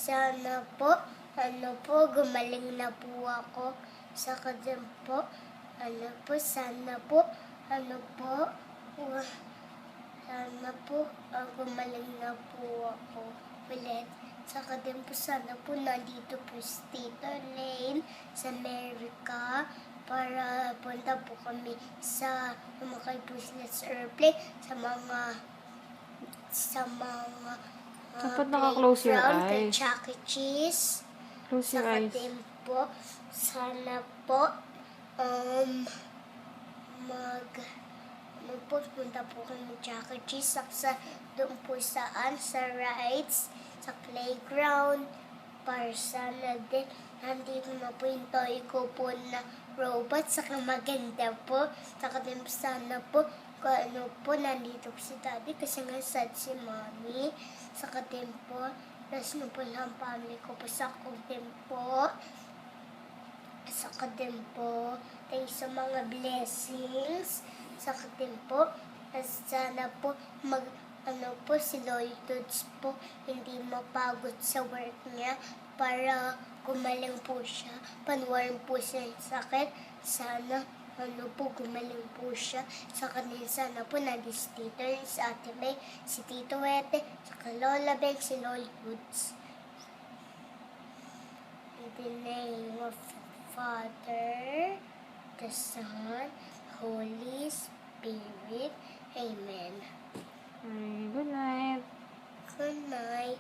Sana po, gumaling na po ako. Saka din po, sana po, sana po, gumaling na po ako ulit. Saka din po, sana po, nandito po si Tito Lane sa America para punta po kami sa umakay po sila sa airplane sa mga Dapat naka-close your playground kay eyes. Chuck E. Cheese. Close your Saka eyes. din po, sana po, punta po kami Chuck E. Cheese doon po sa rides, sa playground, para sana din nandito na po yung toy ko po na robot, saka maganda po. Saka din po sana po, nandito po si Daddy kasi nga sad si Mommy. Saka din po, tapos na po lang family ko po sa din po. Saka din po, thanks sa mga blessings. Saka din po, sana po si Loy Dudes po hindi mapagod sa work niya para gumaling po siya. Panwarin po siya yung sakit. Sana gumaling po siya. Saka din sana po nandito si Tito, si Ate May, si Tito Wete, saka Lola Beng, si Loy Dudes. In the name of the Father, the Son, Holy Spirit. Amen. Good night. Good night.